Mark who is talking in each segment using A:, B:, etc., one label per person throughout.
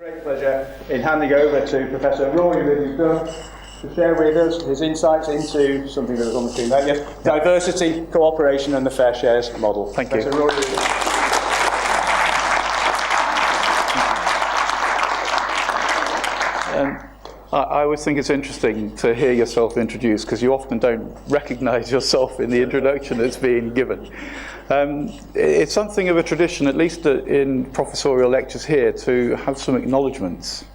A: Great pleasure in handing over to Professor Rory Ridley-Duff to share with us his insights into something that was on the screen there. Yes, diversity, cooperation, and the FairShares Model.
B: Thank you.
A: Professor Rory.
B: I always think it's interesting to hear yourself introduced because you often don't recognise yourself in the introduction that's being given. It's something of a tradition, at least in professorial lectures here, to have some acknowledgements,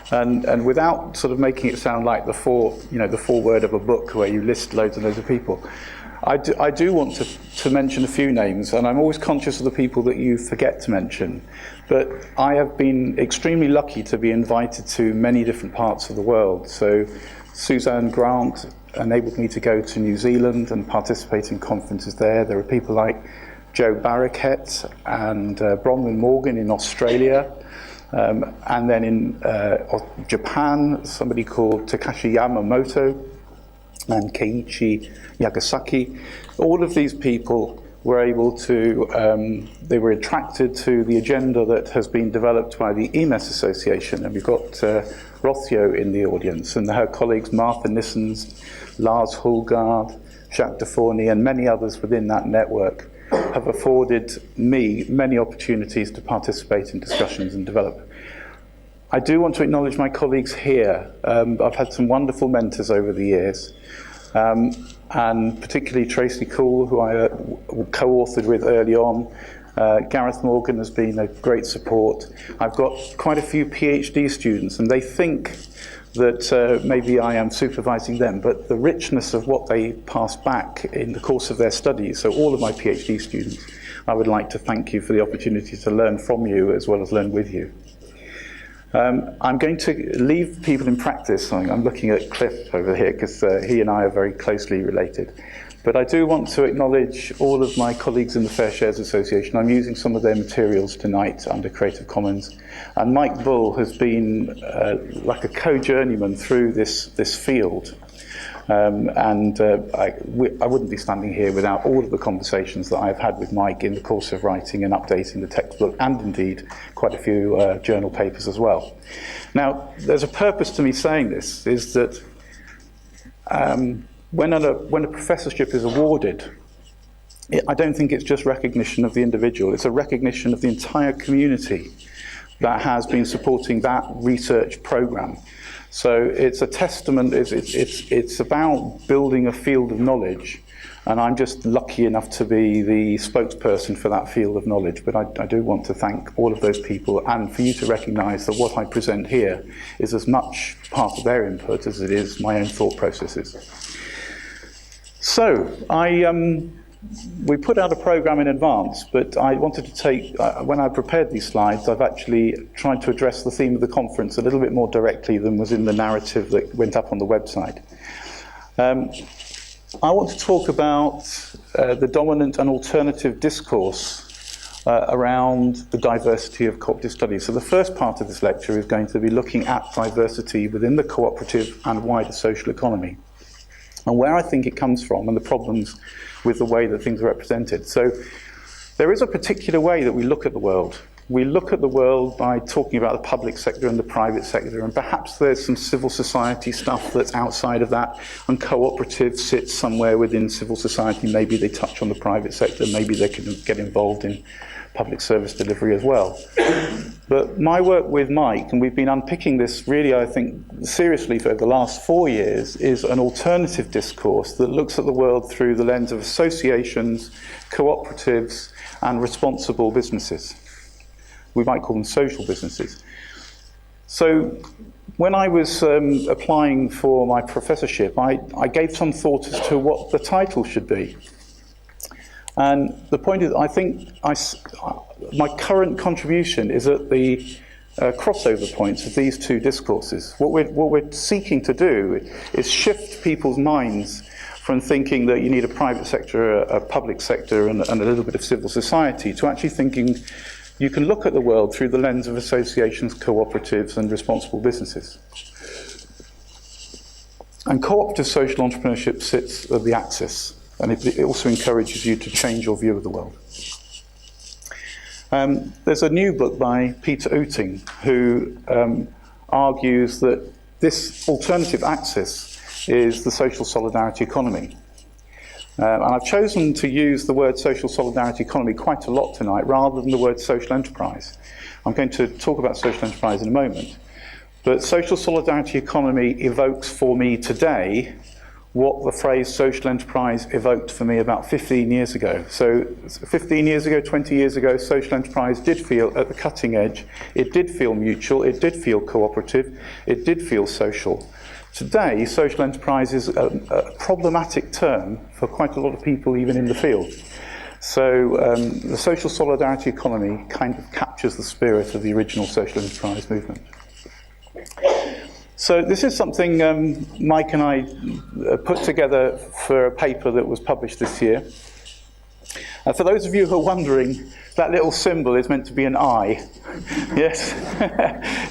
B: and without sort of making it sound like the foreword of a book where you list loads and loads of people. I do want to mention a few names, and I'm always conscious of the people that you forget to mention. But I have been extremely lucky to be invited to many different parts of the world. So Suzanne Grant enabled me to go to New Zealand and participate in conferences there. There are people like Joe Barraquette and Bronwyn Morgan in Australia. And then in Japan, somebody called Takashi Yamamoto and Keiichi Yagasaki. All of these people were able to, they were attracted to the agenda that has been developed by the EMES Association. And we've got Rothio in the audience, and her colleagues Martha Nissens, Lars Hulgaard, Jacques Deforny, and many others within that network have afforded me many opportunities to participate in discussions and develop. I do want to acknowledge my colleagues here. I've had some wonderful mentors over the years, and particularly Tracy Cool, who I co-authored with early on. Gareth Morgan has been a great support. I've got quite a few PhD students, and they think that maybe I am supervising them, but the richness of what they pass back in the course of their studies, so all of my PhD students, I would like to thank you for the opportunity to learn from you as well as learn with you. I'm going to leave people in practice. I'm looking at Cliff over here because he and I are very closely related. But I do want to acknowledge all of my colleagues in the FairShares Association. I'm using some of their materials tonight under Creative Commons. And Mike Bull has been like a co-journeyman through this field. I wouldn't be standing here without all of the conversations that I've had with Mike in the course of writing and updating the textbook, and indeed quite a few journal papers as well. Now, there's a purpose to me saying this, is that when a professorship is awarded, I don't think it's just recognition of the individual, it's a recognition of the entire community that has been supporting that research program. So it's a testament, it's about building a field of knowledge, and I'm just lucky enough to be the spokesperson for that field of knowledge. But I do want to thank all of those people, and for you to recognise that what I present here is as much part of their input as it is my own thought processes. So we put out a program in advance, but I wanted to take, when I prepared these slides, I've actually tried to address the theme of the conference a little bit more directly than was in the narrative that went up on the website. I want to talk about the dominant and alternative discourse around the diversity of cooperative studies. So the first part of this lecture is going to be looking at diversity within the cooperative and wider social economy, and where I think it comes from and the problems with the way that things are represented. So there is a particular way that we look at the world. We look at the world by talking about the public sector and the private sector, and perhaps there's some civil society stuff that's outside of that, and cooperative sits somewhere within civil society. Maybe they touch on the private sector, maybe they can get involved in public service delivery as well. But my work with Mike, and we've been unpicking this really, I think, seriously for the last 4 years, is an alternative discourse that looks at the world through the lens of associations, cooperatives, and responsible businesses. We might call them social businesses. So when I was applying for my professorship, I gave some thought as to what the title should be. And the point is, I think my current contribution is at the crossover points of these two discourses. What we're seeking to do is shift people's minds from thinking that you need a private sector, a public sector, and a little bit of civil society, to actually thinking you can look at the world through the lens of associations, cooperatives, and responsible businesses. And cooperative social entrepreneurship sits at the axis. And it also encourages you to change your view of the world. There's a new book by Peter Ooting who argues that this alternative axis is the social solidarity economy. And I've chosen to use the word social solidarity economy quite a lot tonight rather than the word social enterprise. I'm going to talk about social enterprise in a moment. But social solidarity economy evokes for me today what the phrase social enterprise evoked for me about 15 years ago. So 15 years ago, 20 years ago, social enterprise did feel at the cutting edge. It did feel mutual. It did feel cooperative. It did feel social. Today, social enterprise is a problematic term for quite a lot of people, even in the field. So the social solidarity economy kind of captures the spirit of the original social enterprise movement. So this is something Mike and I put together for a paper that was published this year. For those of you who are wondering, that little symbol is meant to be an eye. Yes.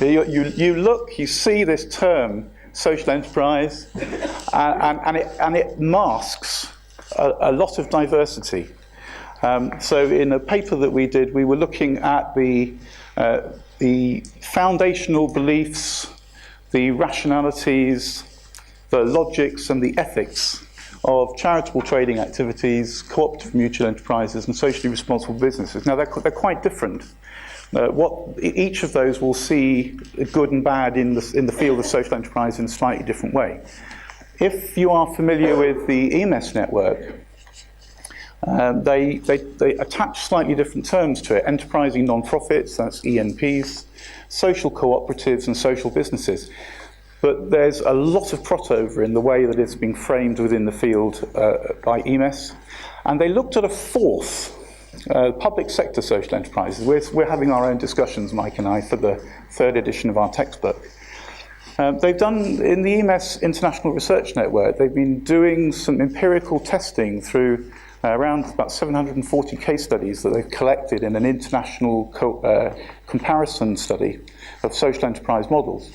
B: you look, you see this term, social enterprise, and it masks a lot of diversity. So in a paper that we did, we were looking at the foundational beliefs, the rationalities, the logics and the ethics of charitable trading activities, cooperative mutual enterprises and socially responsible businesses. Now they're quite different. Each of those will see good and bad in the field of social enterprise in a slightly different way. If you are familiar with the EMES network, they attach slightly different terms to it. Enterprising non-profits, that's ENPs, social cooperatives and social businesses. But there's a lot of crossover in the way that it's being framed within the field by EMES. And they looked at a fourth, public sector social enterprises. We're having our own discussions, Mike and I, for the third edition of our textbook. They've done, in the EMES International Research Network, they've been doing some empirical testing through around about 740 case studies that they've collected in an international comparison study of social enterprise models.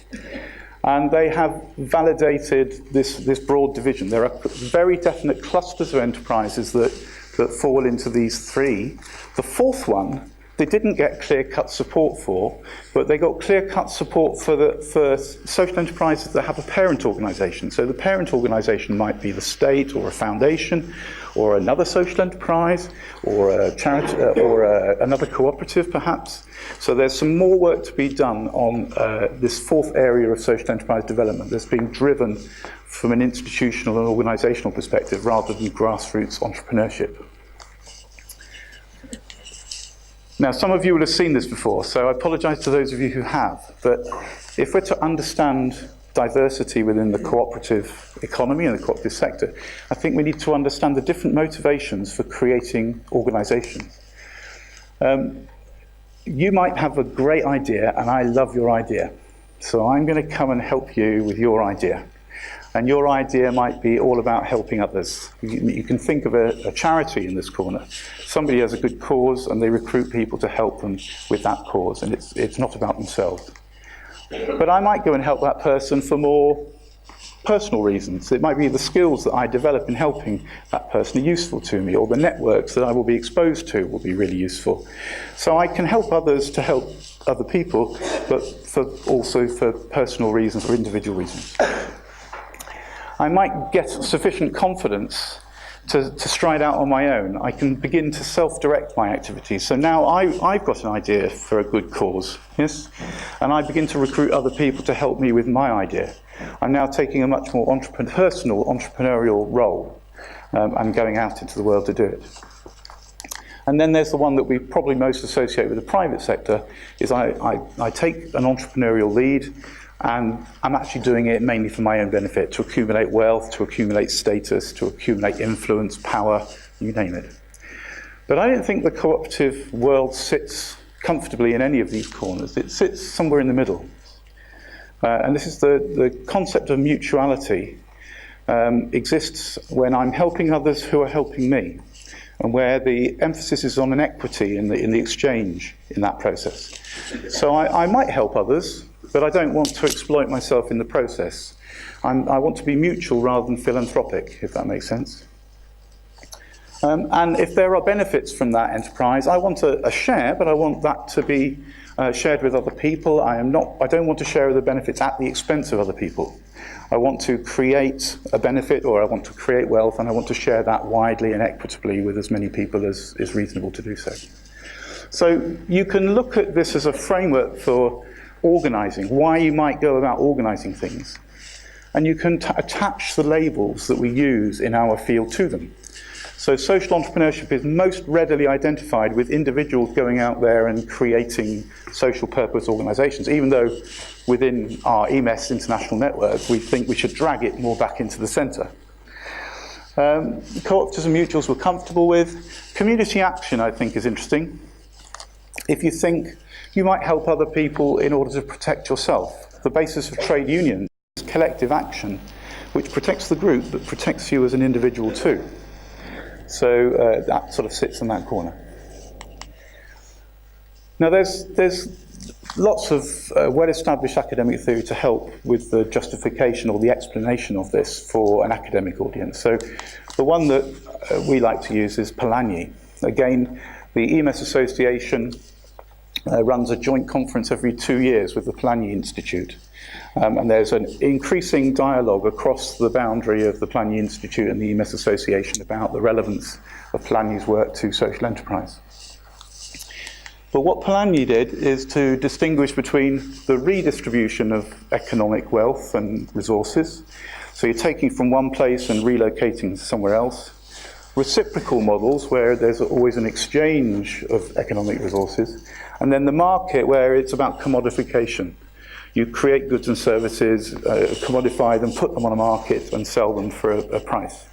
B: And they have validated this broad division. There are very definite clusters of enterprises that fall into these three. The fourth one, they didn't get clear-cut support for, but they got clear-cut support for social enterprises that have a parent organisation. So the parent organisation might be the state or a foundation, or another social enterprise, or a charity, or another cooperative, perhaps. So there's some more work to be done on this fourth area of social enterprise development that's being driven from an institutional and organisational perspective rather than grassroots entrepreneurship. Now, some of you will have seen this before, so I apologise to those of you who have, but if we're to understand diversity within the cooperative economy and the cooperative sector, I think we need to understand the different motivations for creating organisations. You might have a great idea, and I love your idea. So I'm going to come and help you with your idea. And your idea might be all about helping others. You can think of a charity in this corner. Somebody has a good cause, and they recruit people to help them with that cause, and it's not about themselves. But I might go and help that person for more personal reasons. It might be the skills that I develop in helping that person are useful to me, or the networks that I will be exposed to will be really useful. So I can help others to help other people, but also for personal reasons or individual reasons. I might get sufficient confidence to stride out on my own. I can begin to self-direct my activities. So now I've got an idea for a good cause, yes? And I begin to recruit other people to help me with my idea. I'm now taking a much more personal, entrepreneurial role and going out into the world to do it. And then there's the one that we probably most associate with the private sector, is I take an entrepreneurial lead, and I'm actually doing it mainly for my own benefit, to accumulate wealth, to accumulate status, to accumulate influence, power, you name it. But I don't think the cooperative world sits comfortably in any of these corners. It sits somewhere in the middle. And this is the concept of mutuality exists when I'm helping others who are helping me, and where the emphasis is on an equity in the exchange in that process. So I might help others, but I don't want to exploit myself in the process. I want to be mutual rather than philanthropic, if that makes sense. And if there are benefits from that enterprise, I want a share, but I want that to be shared with other people. I don't want to share the benefits at the expense of other people. I want to create a benefit, or I want to create wealth, and I want to share that widely and equitably with as many people as is reasonable to do so. So you can look at this as a framework for organising, why you might go about organising things. And you can attach the labels that we use in our field to them. So social entrepreneurship is most readily identified with individuals going out there and creating social purpose organisations, even though within our EMES international network, we think we should drag it more back into the centre. Cooperatives and mutuals we're comfortable with. Community action, I think, is interesting. If you think you might help other people in order to protect yourself, the basis of trade unions is collective action, which protects the group, but protects you as an individual too. So that sort of sits in that corner. Now there's lots of well-established academic theory to help with the justification or the explanation of this for an academic audience. So the one that we like to use is Polanyi. Again, the EMES Association runs a joint conference every 2 years with the Polanyi Institute. And there's an increasing dialogue across the boundary of the Polanyi Institute and the EMES Association about the relevance of Polanyi's work to social enterprise. But what Polanyi did is to distinguish between the redistribution of economic wealth and resources. So you're taking from one place and relocating somewhere else. Reciprocal models, where there's always an exchange of economic resources. And then the market, where it's about commodification. You create goods and services, commodify them, put them on a market and sell them for a price.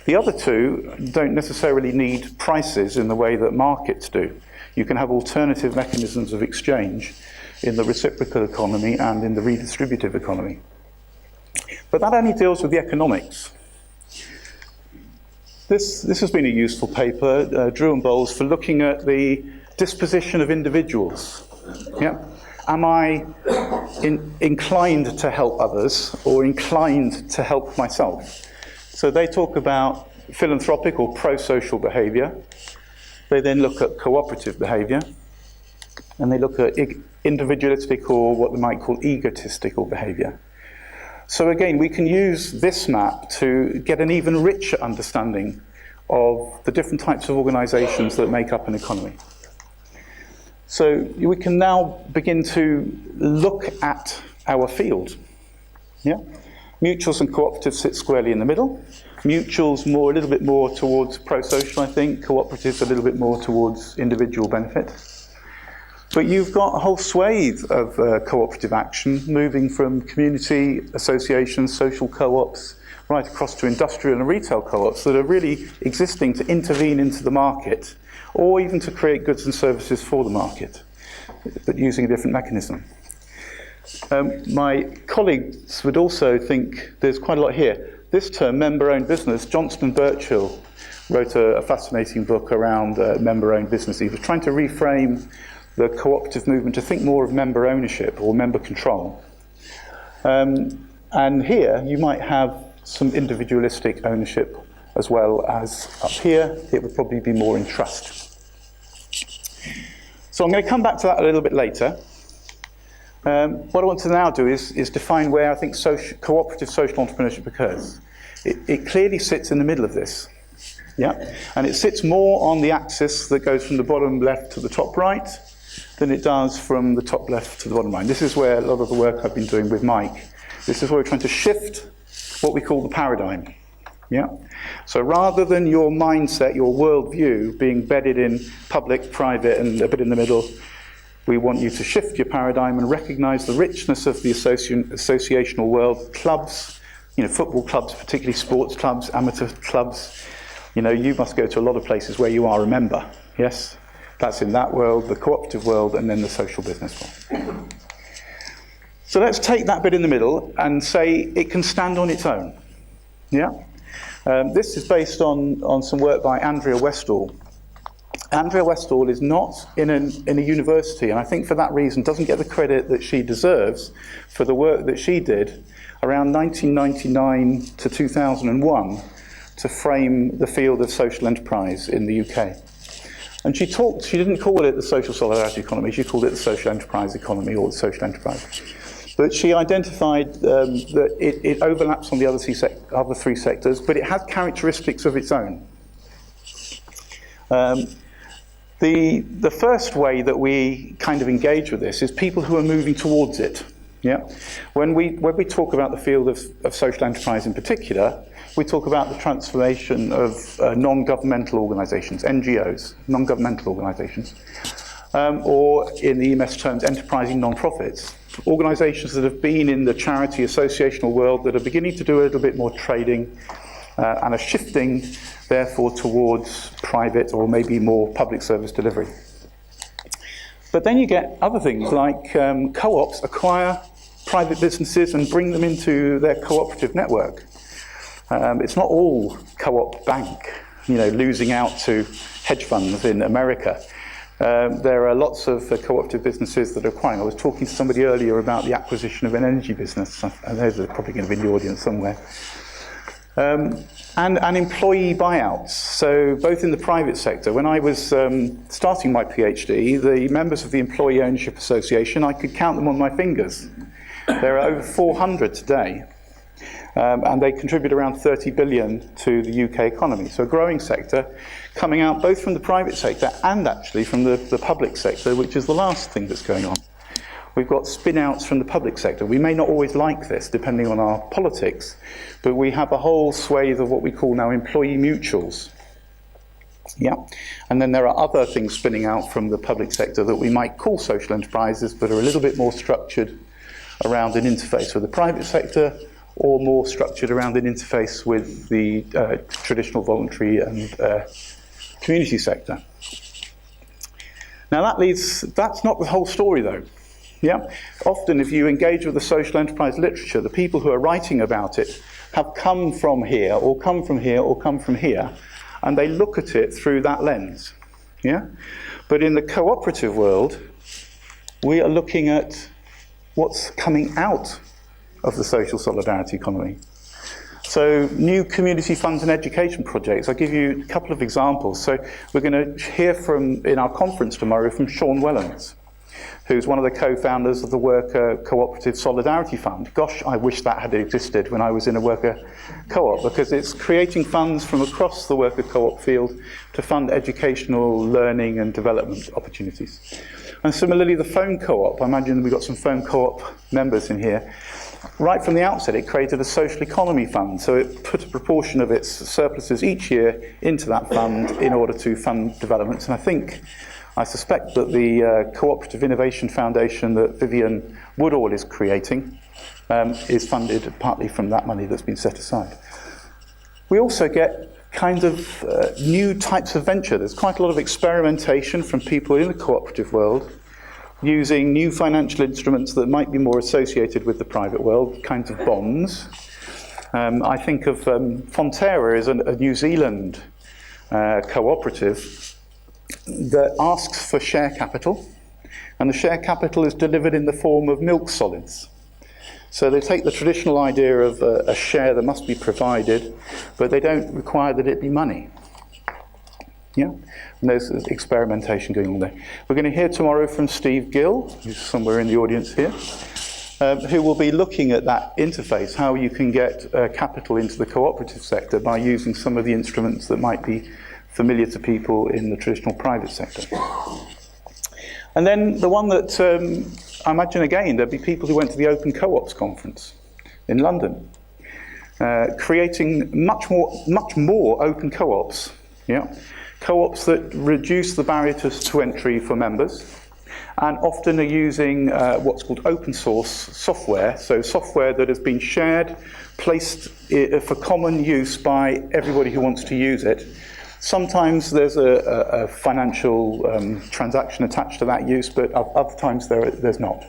B: The other two don't necessarily need prices in the way that markets do. You can have alternative mechanisms of exchange in the reciprocal economy and in the redistributive economy. But that only deals with the economics. This has been a useful paper, Drew and Bowles, for looking at the disposition of individuals. Yeah? Am I inclined to help others or inclined to help myself? So they talk about philanthropic or pro-social behaviour. They then look at cooperative behaviour. And they look at individualistic or what they might call egotistical behaviour. So again, we can use this map to get an even richer understanding of the different types of organisations that make up an economy. So we can now begin to look at our field. Yeah? Mutuals and cooperatives sit squarely in the middle. Mutuals a little bit more towards pro-social, I think. Cooperatives a little bit more towards individual benefit. But you've got a whole swathe of cooperative action moving from community associations, social co-ops, right across to industrial and retail co-ops that are really existing to intervene into the market or even to create goods and services for the market, but using a different mechanism. My colleagues would also think there's quite a lot here. This term, member-owned business, Johnston Birchill wrote a fascinating book around member-owned business. He was trying to reframe the cooperative movement to think more of member ownership or member control. And here you might have some individualistic ownership as well as up here. It would probably be more in trust. So I'm going to come back to that a little bit later. What I want to now do is define where I think cooperative social entrepreneurship occurs. It clearly sits in the middle of this. Yeah? And it sits more on the axis that goes from the bottom left to the top right than it does from the top left to the bottom right. This is where a lot of the work I've been doing with Mike. This is where we're trying to shift what we call the paradigm. Yeah? So rather than your mindset, your worldview being bedded in public, private, and a bit in the middle, we want you to shift your paradigm and recognise the richness of the associational world. Clubs, football clubs, particularly sports clubs, amateur clubs. You must go to a lot of places where you are a member. Yes? That's in that world, the cooperative world, and then the social business world. So let's take that bit in the middle and say it can stand on its own. Yeah? This is based on some work by Andrea Westall. Andrea Westall is not in a university, and I think for that reason doesn't get the credit that she deserves for the work that she did around 1999 to 2001, to frame the field of social enterprise in the UK. And she didn't call it the social solidarity economy, she called it the social enterprise economy or the social enterprise. But she identified that it overlaps on the other three sectors, but it has characteristics of its own. The first way that we kind of engage with this is people who are moving towards it. Yeah? When we talk about the field of social enterprise in particular, we talk about the transformation of non-governmental organisations, NGOs, non-governmental organisations, or in the EMS terms, enterprising non-profits, organisations that have been in the charity associational world that are beginning to do a little bit more trading and are shifting, therefore, towards private or maybe more public service delivery. But then you get other things like co-ops acquire private businesses and bring them into their cooperative network. It's not all co-op bank, losing out to hedge funds in America. There are lots of cooperative businesses that are acquiring. I was talking to somebody earlier about the acquisition of an energy business. And those are probably going to be in the audience somewhere. And employee buyouts. So both in the private sector, when I was starting my PhD, the members of the Employee Ownership Association, I could count them on my fingers. There are over 400 today. And they contribute around 30 billion to the UK economy. So a growing sector coming out both from the private sector and actually from the public sector, which is the last thing that's going on. We've got spin-outs from the public sector. We may not always like this, depending on our politics, but we have a whole swathe of what we call now employee mutuals. Yeah, and then there are other things spinning out from the public sector that we might call social enterprises, but are a little bit more structured around an interface with the private sector, or more structured around an interface with the traditional voluntary and community sector. Now that's not the whole story though. Yeah? Often if you engage with the social enterprise literature, the people who are writing about it have come from here, or come from here, or come from here, and they look at it through that lens. Yeah? But in the cooperative world, we are looking at what's coming out of the social solidarity economy. So new community funds and education projects. I'll give you a couple of examples. So we're going to hear in our conference tomorrow from Sean Wellens, who's one of the co-founders of the Worker Cooperative Solidarity Fund. Gosh, I wish that had existed when I was in a worker co-op, because it's creating funds from across the worker co-op field to fund educational learning and development opportunities. And similarly, the phone co-op, I imagine we've got some phone co-op members in here. Right from the outset, it created a social economy fund, so it put a proportion of its surpluses each year into that fund in order to fund developments. And I suspect that the Cooperative Innovation Foundation that Vivian Woodall is creating is funded partly from that money that's been set aside. We also get kind of new types of venture. There's quite a lot of experimentation from people in the cooperative world using new financial instruments that might be more associated with the private world, kinds of bonds. I think of Fonterra is a New Zealand cooperative that asks for share capital, and the share capital is delivered in the form of milk solids. So they take the traditional idea of a share that must be provided, but they don't require that it be money. Yeah, and there's experimentation going on there. We're going to hear tomorrow from Steve Gill, who's somewhere in the audience here, who will be looking at that interface, how you can get capital into the cooperative sector by using some of the instruments that might be familiar to people in the traditional private sector. And then the one that I imagine again, there'll be people who went to the Open Co-ops conference in London, creating much more open co-ops. Yeah? Co-ops that reduce the barrier to entry for members, and often are using what's called open source software, so software that has been shared, placed for common use by everybody who wants to use it. Sometimes there's a financial transaction attached to that use, but other times there's not.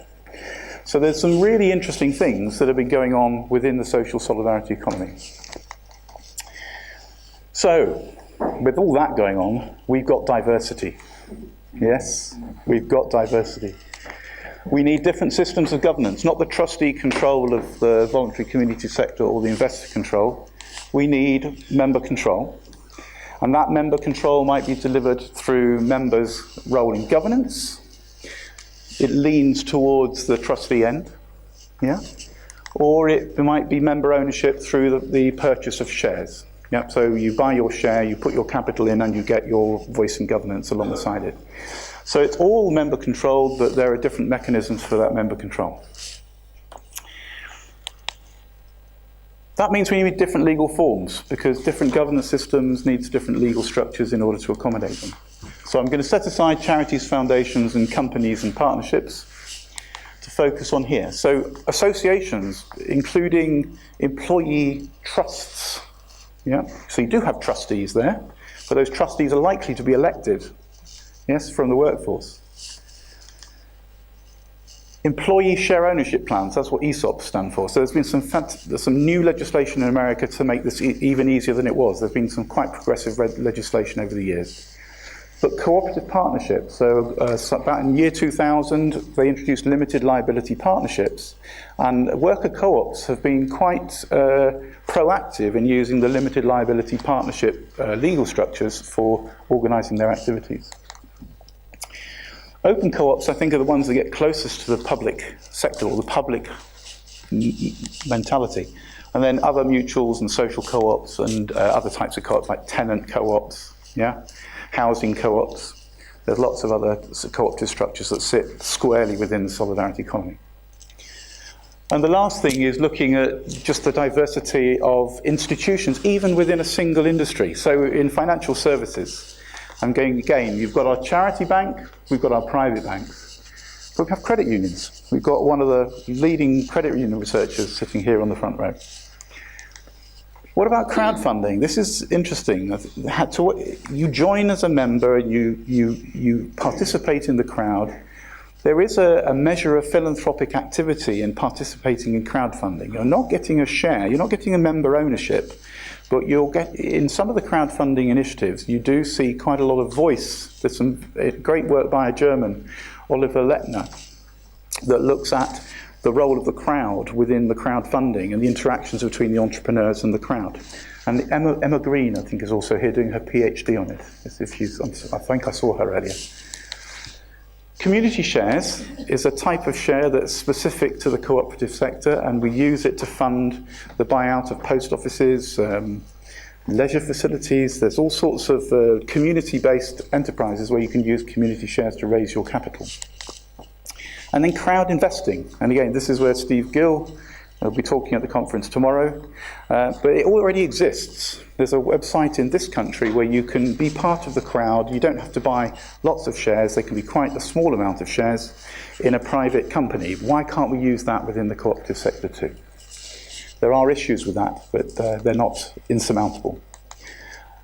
B: So there's some really interesting things that have been going on within the social solidarity economy. So, with all that going on, we've got diversity. Yes, we've got diversity. We need different systems of governance, not the trustee control of the voluntary community sector or the investor control. we need member control. And that member control might be delivered through members' role in governance. It leans towards the trustee end, yeah? Or it might be member ownership through the purchase of shares. Yeah? So you buy your share, you put your capital in, and you get your voice in governance alongside it. So it's all member controlled, but there are different mechanisms for that member control. That means we need different legal forms, because different governance systems need different legal structures in order to accommodate them. So I'm going to set aside charities, foundations, and companies and partnerships to focus on here. So associations, including employee trusts. Yeah? So you do have trustees there, but those trustees are likely to be elected, yes, from the workforce. Employee share ownership plans, that's what ESOPs stand for. So there's been some new legislation in America to make this even easier than it was. There's been some quite progressive legislation over the years. But cooperative partnerships, so about in year 2000, they introduced limited liability partnerships. And worker co-ops have been quite proactive in using the limited liability partnership legal structures for organising their activities. Open co-ops, I think, are the ones that get closest to the public sector or the public mentality. And then other mutuals and social co-ops and other types of co-ops like tenant co-ops, yeah, housing co-ops. There's lots of other cooperative structures that sit squarely within the solidarity economy. And the last thing is looking at just the diversity of institutions, even within a single industry. So in financial services, I'm going again, you've got our charity bank, we've got our private banks, but we have credit unions. We've got one of the leading credit union researchers sitting here on the front row. What about crowdfunding? This is interesting. You join as a member and you participate in the crowd. There is a measure of philanthropic activity in participating in crowdfunding. You're not getting a share, you're not getting a member ownership, but you'll get, in some of the crowdfunding initiatives, you do see quite a lot of voice. There's some great work by a German, Oliver Lettner, that looks at the role of the crowd within the crowdfunding and the interactions between the entrepreneurs and the crowd. And Emma Green, I think, is also here doing her PhD on it. I think I saw her earlier. Community shares is a type of share that's specific to the cooperative sector, and we use it to fund the buyout of post offices, leisure facilities. There's all sorts of community-based enterprises where you can use community shares to raise your capital. And then crowd investing. And again, this is where Steve Gill will be talking at the conference tomorrow. But it already exists. There's a website in this country where you can be part of the crowd. You don't have to buy lots of shares. They can be quite a small amount of shares in a private company. Why can't we use that within the cooperative sector too? There are issues with that, but they're not insurmountable.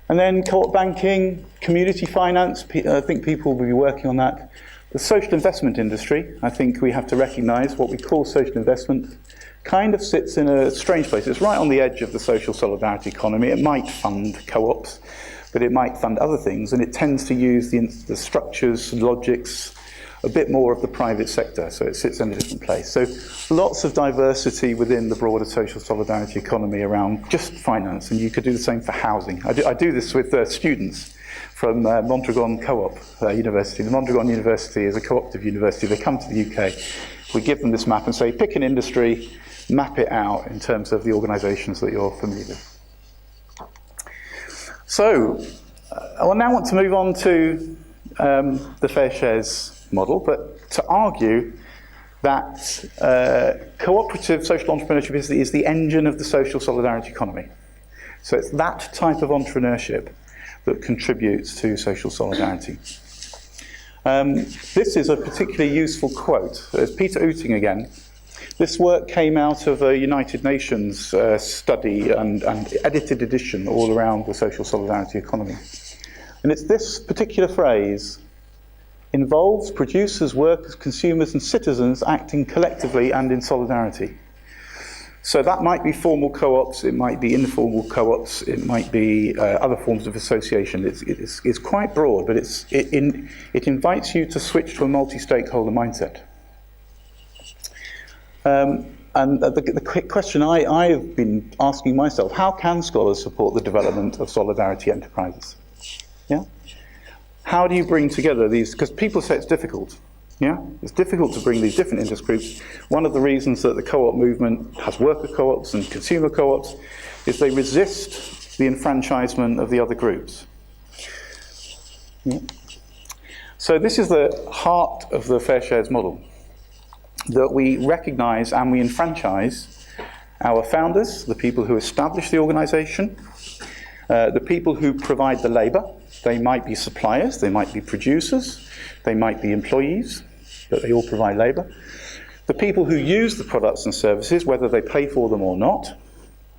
B: And then co-op banking, community finance, I think people will be working on that. The social investment industry, I think we have to recognise what we call social investment kind of sits in a strange place. It's right on the edge of the social solidarity economy. It might fund co-ops, but it might fund other things, and it tends to use the structures, logics, a bit more of the private sector, so it sits in a different place. So lots of diversity within the broader social solidarity economy around just finance, and you could do the same for housing. I do this with students from Mondragon Co-op University. The Mondragon University is a cooperative university. They come to the UK. We give them this map and say, pick an industry, map it out in terms of the organisations that you're familiar with. So, I now want to move on to the FairShares model, but to argue that cooperative social entrepreneurship is the engine of the social solidarity economy. So it's that type of entrepreneurship that contributes to social solidarity. This is a particularly useful quote. It's Peter Ooting again. This work came out of a United Nations study and edited edition all around the social solidarity economy. And it's this particular phrase: involves producers, workers, consumers and citizens acting collectively and in solidarity. So that might be formal co-ops, it might be informal co-ops, it might be other forms of association. It's quite broad, but it invites you to switch to a multi-stakeholder mindset. And the quick question I've been asking myself, how can scholars support the development of solidarity enterprises? Yeah? How do you bring together these, because people say it's difficult. Yeah? It's difficult to bring these different interest groups. One of the reasons that the co-op movement has worker co-ops and consumer co-ops is they resist the enfranchisement of the other groups. Yeah? So this is the heart of the FairShares model, that we recognise and we enfranchise our founders, the people who establish the organisation, the people who provide the labour. They might be suppliers, they might be producers, they might be employees, but they all provide labour. The people who use the products and services, whether they pay for them or not.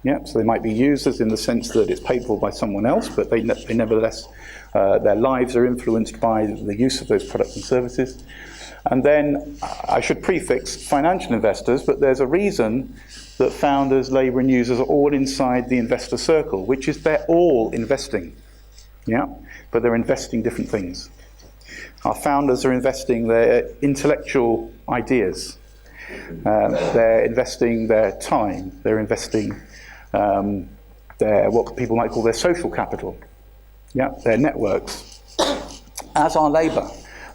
B: Yeah, so they might be users in the sense that it's paid for by someone else, but they nevertheless, their lives are influenced by the use of those products and services. And then I should prefix financial investors, but there's a reason that founders, labour and users are all inside the investor circle, which is they're all investing. Yeah, but they're investing different things. Our founders are investing their intellectual ideas. They're investing their time. They're investing their, what people might call their social capital. Yeah, their networks. As are labour.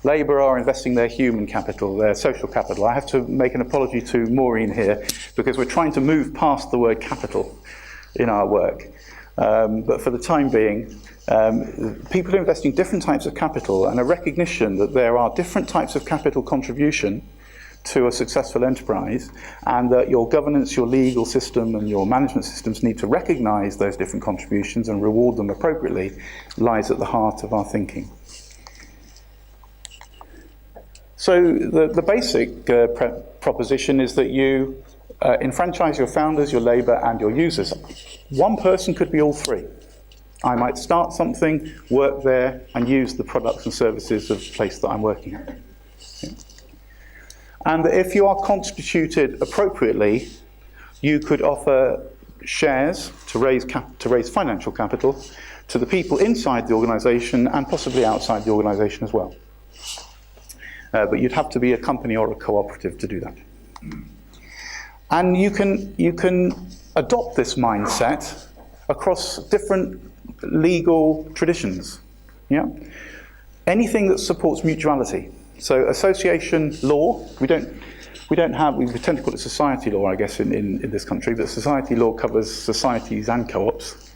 B: Labour are investing their human capital, their social capital. I have to make an apology to Maureen here, because we're trying to move past the word capital in our work. But for the time being, people are investing different types of capital, and a recognition that there are different types of capital contribution to a successful enterprise, and that your governance, your legal system and your management systems need to recognise those different contributions and reward them appropriately, lies at the heart of our thinking. So the basic proposition is that you enfranchise your founders, your labour and your users. One person could be all three. I might start something, work there and use the products and services of the place that I'm working at. Yeah. And if you are constituted appropriately, you could offer shares to raise financial capital to the people inside the organisation and possibly outside the organisation as well. But you'd have to be a company or a cooperative to do that. And you can adopt this mindset across different legal traditions. Yeah? Anything that supports mutuality. So association law, we tend to call it society law, I guess, in this country, but society law covers societies and co-ops.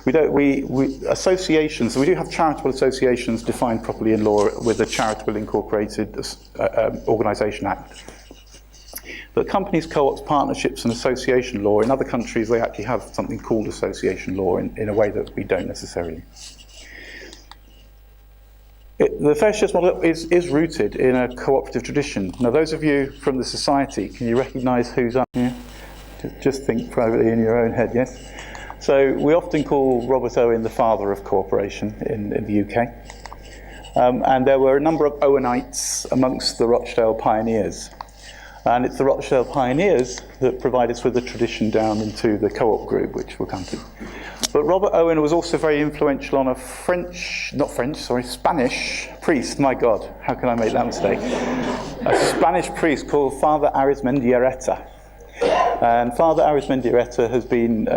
B: Associations, we do have charitable associations defined properly in law with the Charitable Incorporated Organisation Act. But companies, co-ops, partnerships and association law, in other countries they actually have something called association law in a way that we don't necessarily. The FairShares model is rooted in a cooperative tradition. Now those of you from the society, can you recognise who's up here? Just think privately in your own head, yes? So we often call Robert Owen the father of cooperation in the UK. And there were a number of Owenites amongst the Rochdale pioneers. And it's the Rochdale pioneers that provide us with the tradition down into the co-op group, which we'll come to. But Robert Owen was also very influential on a Spanish priest. My God, how can I make that mistake? A Spanish priest called Father Arizmendiarrieta. And Father Arizmendiarrieta has been,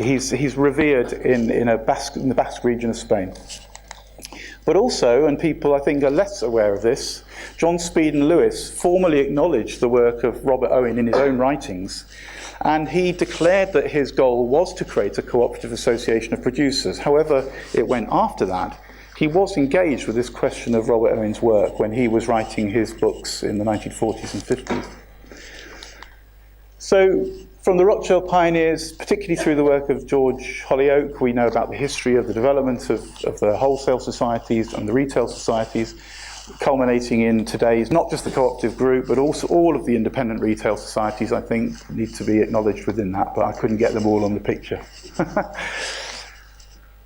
B: he's revered in the Basque region of Spain. But also, and people I think are less aware of this, John Speeden Lewis formally acknowledged the work of Robert Owen in his own writings, and he declared that his goal was to create a cooperative association of producers. However, it went after that. He was engaged with this question of Robert Owen's work when he was writing his books in the 1940s and 50s. So, from the Rochdale pioneers, particularly through the work of George Hollyoake, we know about the history of the development of the wholesale societies and the retail societies, culminating in today's, not just the cooperative group, but also all of the independent retail societies, I think, need to be acknowledged within that, but I couldn't get them all on the picture.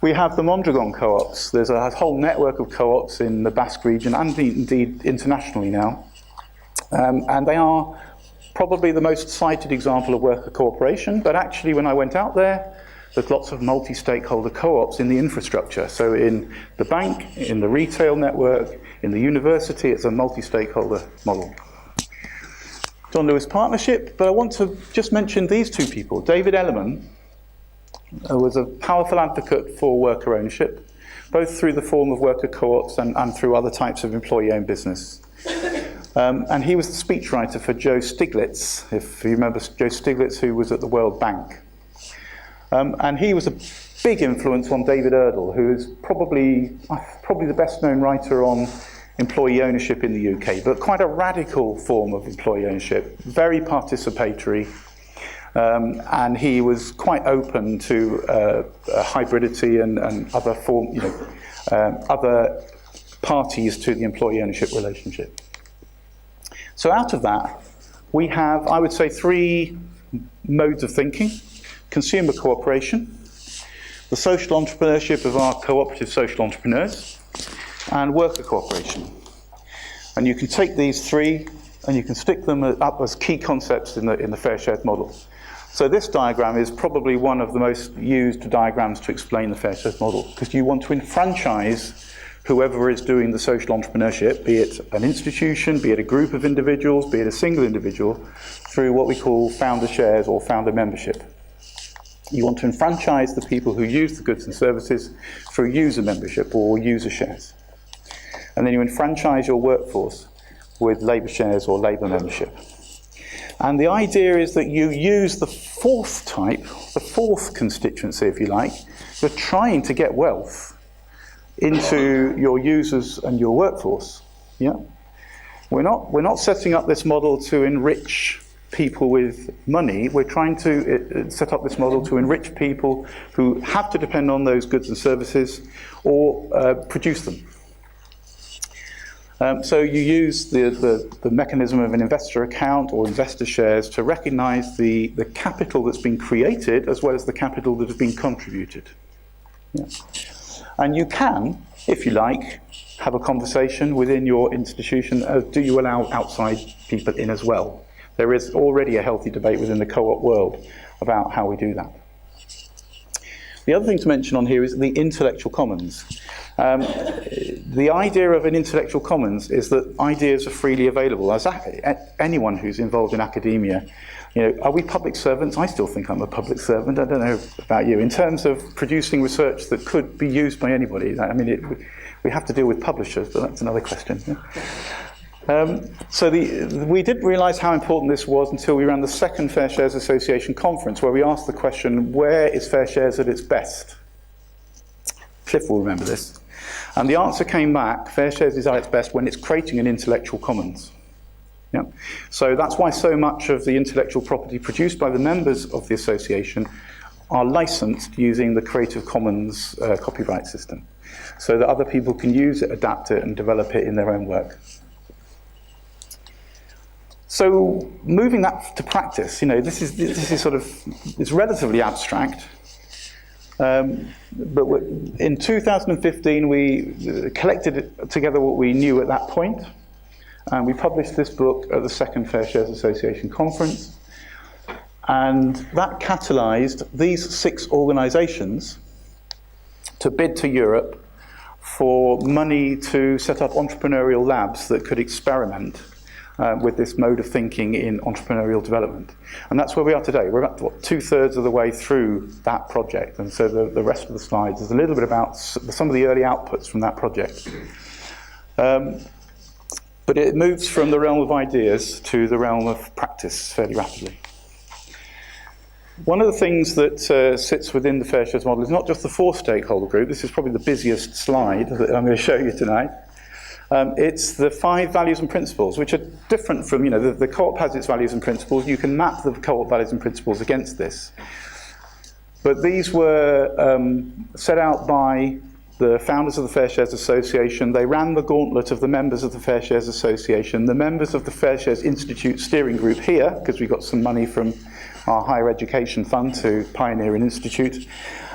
B: We have the Mondragon co-ops. There's a whole network of co-ops in the Basque region, and indeed internationally now. And they are probably the most cited example of worker cooperation, but actually when I went out there's lots of multi-stakeholder co-ops in the infrastructure. So in the bank, in the retail network, in the university, it's a multi-stakeholder model. John Lewis Partnership, but I want to just mention these two people. David Ellerman was a powerful advocate for worker ownership, both through the form of worker co-ops and through other types of employee-owned business. And he was the speechwriter for Joe Stiglitz, if you remember Joe Stiglitz, who was at the World Bank. And he was a big influence on David Erdle, who is probably the best-known writer on employee ownership in the UK, but quite a radical form of employee ownership, very participatory, and he was quite open to hybridity and other other parties to the employee ownership relationship. So out of that, we have, I would say, three modes of thinking: consumer cooperation, the social entrepreneurship of our cooperative social entrepreneurs, and worker cooperation. And you can take these three and you can stick them up as key concepts in the FairShares model. So this diagram is probably one of the most used diagrams to explain the FairShares model, because you want to enfranchise whoever is doing the social entrepreneurship, be it an institution, be it a group of individuals, be it a single individual, through what we call founder shares or founder membership. You want to enfranchise the people who use the goods and services through user membership or user shares. And then you enfranchise your workforce with labour shares or labour membership. And the idea is that you use the fourth type, the fourth constituency, if you like, for trying to get wealth into your users and your workforce. Yeah, we're not setting up this model to enrich people with money. We're trying to set up this model to enrich people who have to depend on those goods and services or produce them. So you use the mechanism of an investor account or investor shares to recognise the capital that's been created as well as the capital that has been contributed. Yeah. And you can, if you like, have a conversation within your institution of, do you allow outside people in as well? There is already a healthy debate within the co-op world about how we do that. The other thing to mention on here is the intellectual commons. The idea of an intellectual commons is that ideas are freely available. As anyone who's involved in academia, are we public servants? I still think I'm a public servant. I don't know about you. In terms of producing research that could be used by anybody, I mean, we have to deal with publishers, but that's another question. Yeah. We didn't realise how important this was until we ran the second FairShares Association conference, where we asked the question, where is FairShares at its best? Cliff will remember this. And the answer came back, FairShares is at its best when it's creating an intellectual commons. Yeah. So that's why so much of the intellectual property produced by the members of the association are licensed using the Creative Commons copyright system, so that other people can use it, adapt it, and develop it in their own work. So moving that to practice, this is sort of, it's relatively abstract. But in 2015, we collected together what we knew at that point, and we published this book at the second FairShares Association conference, and that catalysed these 6 organisations to bid to Europe for money to set up entrepreneurial labs that could experiment with this mode of thinking in entrepreneurial development. And that's where we are today. We're about 2/3 of the way through that project, and so the rest of the slides is a little bit about some of the early outputs from that project. But it moves from the realm of ideas to the realm of practice fairly rapidly. One of the things that sits within the FairShares model is not just the 4 stakeholder group. This is probably the busiest slide that I'm going to show you tonight. It's the 5 values and principles, which are different from, the co-op has its values and principles. You can map the co-op values and principles against this. But these were set out by the founders of the FairShares Association. They ran the gauntlet of the members of the FairShares Association, the members of the FairShares Institute steering group here, because we got some money from our higher education fund to pioneer an institute,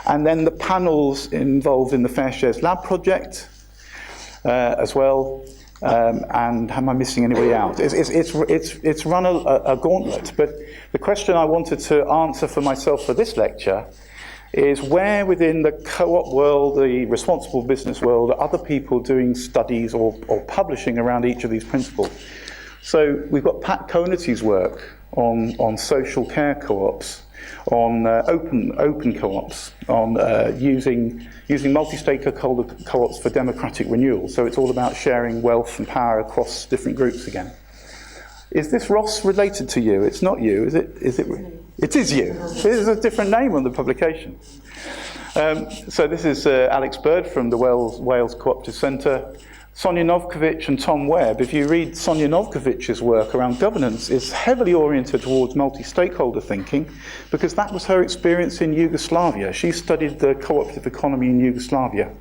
B: and then the panels involved in the FairShares Lab project as well. And am I missing anybody out? It's run a gauntlet, but the question I wanted to answer for myself for this lecture is, where within the co-op world, the responsible business world, are other people doing studies or publishing around each of these principles? So we've got Pat Conerty's work on social care co-ops, on open co-ops, on using multi-stakeholder co-ops for democratic renewal. So it's all about sharing wealth and power across different groups again. Is this Ross related to you? It's not you, is it? It is you. It is a different name on the publication. So this is Alex Bird from the Wales Cooperative Centre. Sonia Novkovic and Tom Webb. If you read Sonia Novkovic's work around governance, it's heavily oriented towards multi-stakeholder thinking, because that was her experience in Yugoslavia. She studied the cooperative economy in Yugoslavia.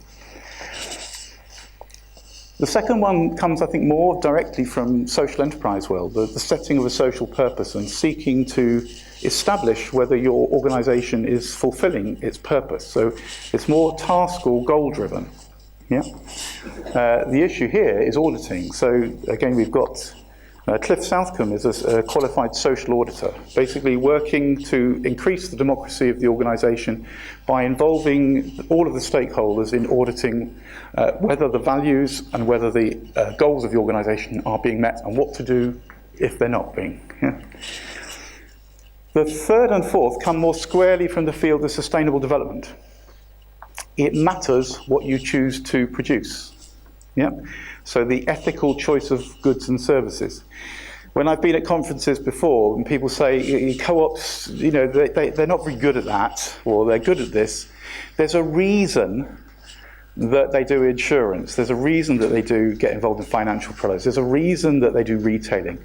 B: The second one comes, I think, more directly from social enterprise world, the setting of a social purpose and seeking to establish whether your organisation is fulfilling its purpose. So it's more task or goal driven. Yeah. The issue here is auditing. So again, we've got Cliff Southcombe is a qualified social auditor, basically working to increase the democracy of the organisation by involving all of the stakeholders in auditing whether the values and whether the goals of the organisation are being met and what to do if they're not being. Yeah. The third and fourth come more squarely from the field of sustainable development. It matters what you choose to produce. Yeah? So the ethical choice of goods and services. When I've been at conferences before and people say co-ops, they're not very good at that, or they're good at this, there's a reason that they do insurance. There's a reason that they do get involved in financial products. There's a reason that they do retailing.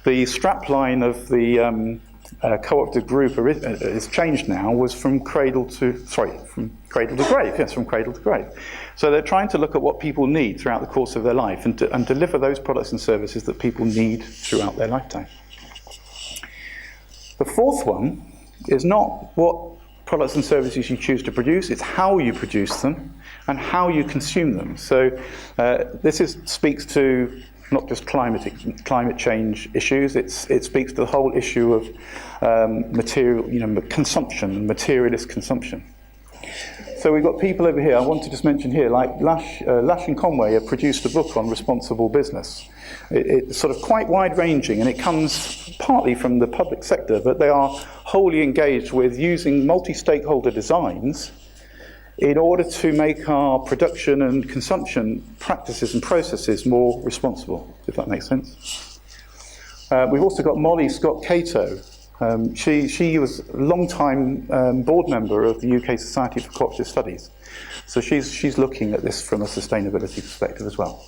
B: The strapline of the cooperative group is changed now, was from cradle to grave. Yes, from cradle to grave. So they're trying to look at what people need throughout the course of their life and deliver those products and services that people need throughout their lifetime. The fourth one is not what products and services you choose to produce, it's how you produce them and how you consume them. So this speaks to not just climate change issues, it speaks to the whole issue of material, consumption and materialist consumption. So we've got people over here, I want to just mention here, like Lash and Conway have produced a book on responsible business. It's sort of quite wide-ranging, and it comes partly from the public sector, but they are wholly engaged with using multi-stakeholder designs in order to make our production and consumption practices and processes more responsible, if that makes sense. We've also got Molly Scott-Cato. She was a long-time board member of the UK Society for Cooperative Studies. So she's looking at this from a sustainability perspective as well.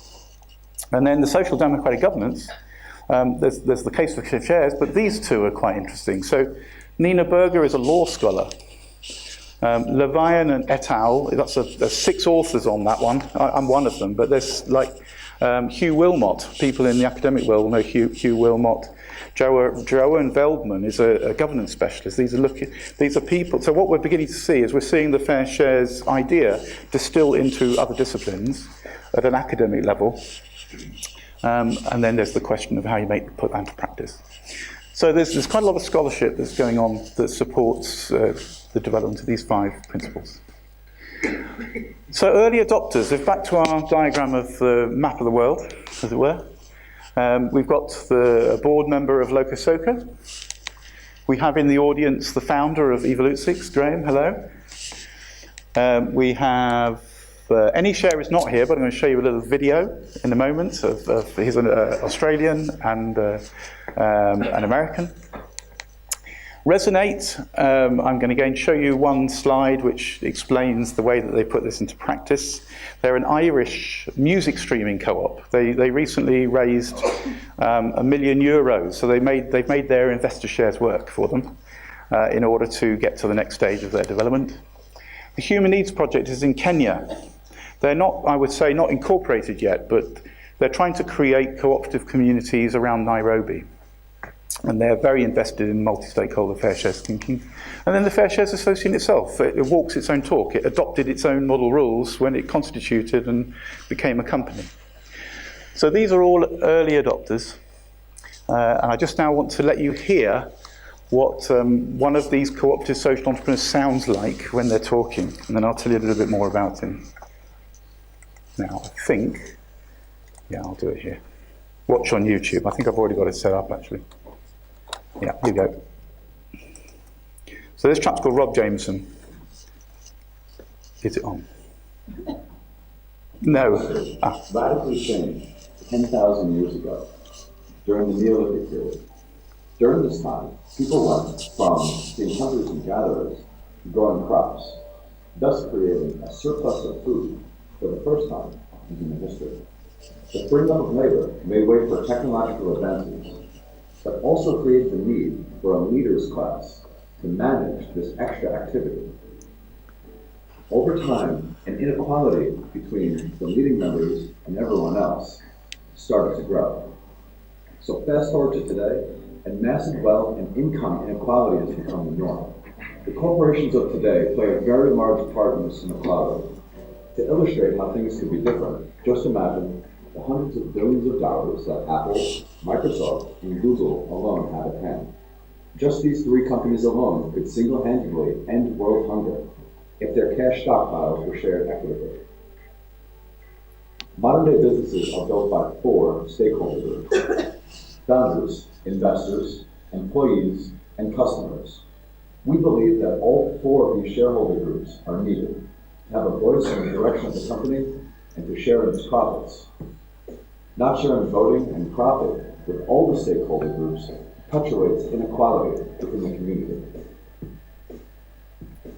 B: And then the social democratic governance, there's the case for FairShares, but these two are quite interesting. So Nina Berger is a law scholar. Levian and et al., there's 6 authors on that one. I'm one of them, but there's Hugh Wilmot. People in the academic world will know Hugh Wilmot. Joanne Veldman is a governance specialist. These are people. So what we're beginning to see is we're seeing the FairShares idea distilled into other disciplines at an academic level. And then there's the question of how you put that into practice. So there's quite a lot of scholarship that's going on that supports the development of these 5 principles. So early adopters, if back to our diagram of the map of the world, as it were, we've got a board member of Locosoca. We have in the audience the founder of Evolutsics, Graham, hello. We have, AnyShare is not here, but I'm going to show you a little video in a moment of he's an Australian and an American. Resonate, I'm going to again show you one slide which explains the way that they put this into practice. They're an Irish music streaming co-op. They recently raised €1 million, so they've made their investor shares work for them in order to get to the next stage of their development. The Human Needs Project is in Kenya. They're not, I would say, not incorporated yet, but they're trying to create cooperative communities around Nairobi. And they're very invested in multi-stakeholder FairShares thinking. And then the FairShares Association itself, it walks its own talk. It adopted its own model rules when it constituted and became a company. So these are all early adopters. And I just now want to let you hear what one of these cooperative social entrepreneurs sounds like when they're talking. And then I'll tell you a little bit more about him. Now, I think, yeah, I'll do it here. watch on YouTube. I think I've already got it set up, actually. Yeah, here you go. So this chap's called Rob Jameson. Is it on? No. Ah.
C: Radically changed 10,000 years ago, during the Neolithic period. During this time, people went from being hunters and gatherers to growing crops, thus creating a surplus of food for the first time in human history. The freeing up of labor made way for technological advances, but also created the need for a leaders class to manage this extra activity. Over time, an inequality between the leading members and everyone else started to grow. So fast forward to today, and massive wealth and income inequality has become the norm. The corporations of today play a very large part in this inequality. To illustrate how things could be different, just imagine the hundreds of billions of dollars that Apple, Microsoft, and Google alone have at hand. Just these three companies alone could single-handedly end world hunger if their cash stockpiles were shared equitably. Modern-day businesses are built by four stakeholder groups: founders, investors, employees, and customers. We believe that all four of these shareholder groups are needed to have a voice in the direction of the company and to share in its profits. Not sharing voting and profit with all the stakeholder groups perpetuates inequality within the community.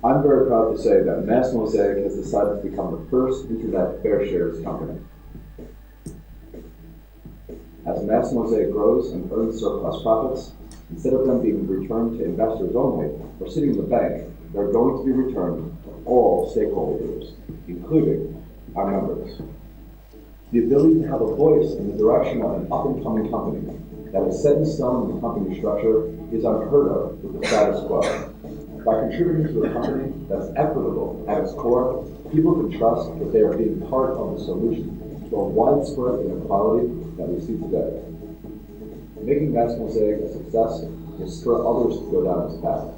C: I'm very proud to say that Mass Mosaic has decided to become the first internet FairShares company. As Mass Mosaic grows and earns surplus profits, instead of them being returned to investors only or sitting in the bank, they're going to be returned to all stakeholder groups, including our members. The ability to have a voice in the direction of an up-and-coming company that is set in stone in the company structure is unheard of with the status quo. By contributing to a company that's equitable at its core, people can trust that they are being part of the solution to a widespread inequality that we see today. Making Mass Mosaic a success will spur others to go down this path.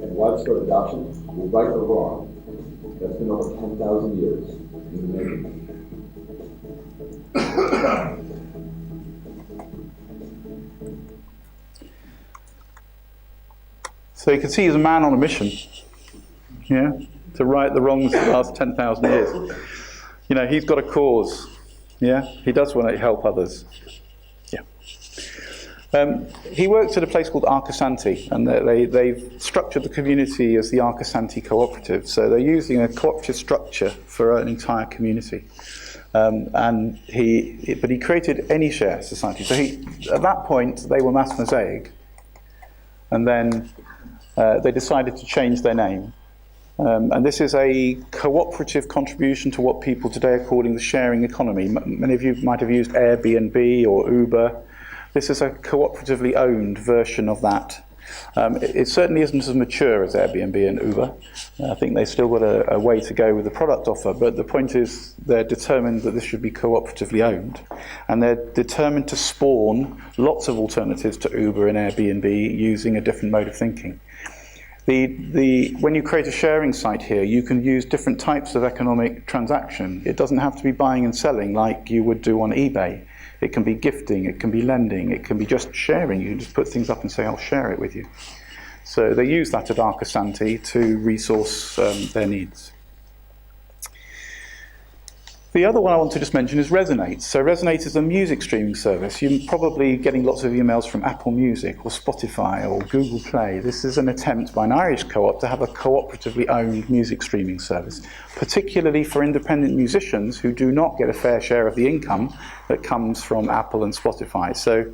C: And widespread adoption will right the wrong that's been over 10,000 years in the making.
B: So you can see he's a man on a mission, yeah, to right the wrongs of the last 10,000 years. You know, he's got a cause, yeah, he does want to help others, yeah. He works at a place called Arcasanti, and they've structured the community as the Arcasanti Co-operative, so they're using a cooperative structure for an entire community. But he created AnyShare Society. So at that point, they were Mass Mosaic, and then they decided to change their name. And this is a cooperative contribution to what people today are calling the sharing economy. Many of you might have used Airbnb or Uber. This is a cooperatively owned version of that. It certainly isn't as mature as Airbnb and Uber. I think they've still got a way to go with the product offer, but the point is they're determined that this should be cooperatively owned, and they're determined to spawn lots of alternatives to Uber and Airbnb using a different mode of thinking. When you create a sharing site here, you can use different types of economic transaction. It doesn't have to be buying and selling like you would do on eBay. It can be gifting, it can be lending, it can be just sharing. You can just put things up and say, I'll share it with you. So they use that at Arcasanti to resource their needs. The other one I want to just mention is Resonate. So Resonate is a music streaming service. You're probably getting lots of emails from Apple Music or Spotify or Google Play. This is an attempt by an Irish co-op to have a cooperatively owned music streaming service, particularly for independent musicians who do not get a fair share of the income that comes from Apple and Spotify. So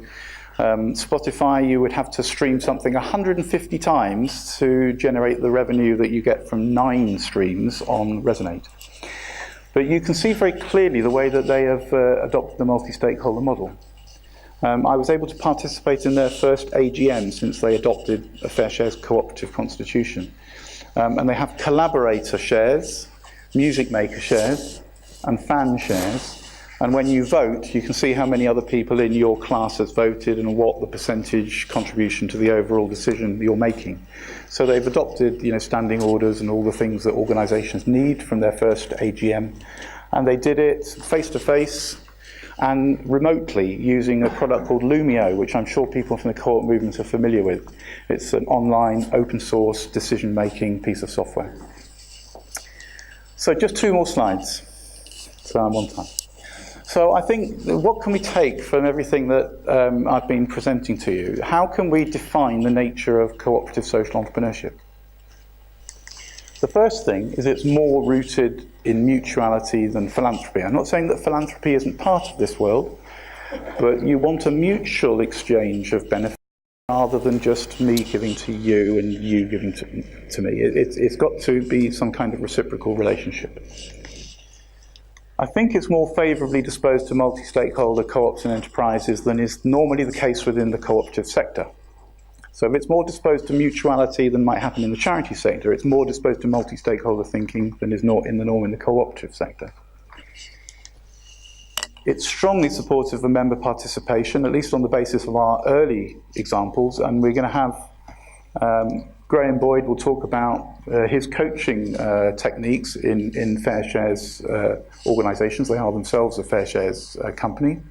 B: Spotify, you would have to stream something 150 times to generate the revenue that you get from 9 streams on Resonate. But you can see very clearly the way that they have adopted the multi-stakeholder model. I was able to participate in their first AGM since they adopted a FairShares cooperative constitution. And they have collaborator shares, music maker shares, and fan shares. And when you vote, you can see how many other people in your class has voted and what the percentage contribution to the overall decision you're making. So they've adopted, standing orders and all the things that organisations need from their first AGM. And they did it face-to-face. and remotely using a product called Lumio, which I'm sure people from the co-op movement are familiar with. It's an online open source decision-making piece of software. So just 2 more slides. So I'm on time. So I think, what can we take from everything that I've been presenting to you? How can we define the nature of cooperative social entrepreneurship? The first thing is it's more rooted in mutuality than philanthropy. I'm not saying that philanthropy isn't part of this world, but you want a mutual exchange of benefits rather than just me giving to you and you giving to me. It's got to be some kind of reciprocal relationship. I think it's more favourably disposed to multi-stakeholder co-ops and enterprises than is normally the case within the cooperative sector. So if it's more disposed to mutuality than might happen in the charity sector, it's more disposed to multi-stakeholder thinking than is not in the norm in the cooperative sector. It's strongly supportive of member participation, at least on the basis of our early examples, and we're going to have Graham Boyd will talk about his coaching techniques in FairShares organisations. They are themselves a FairShares company.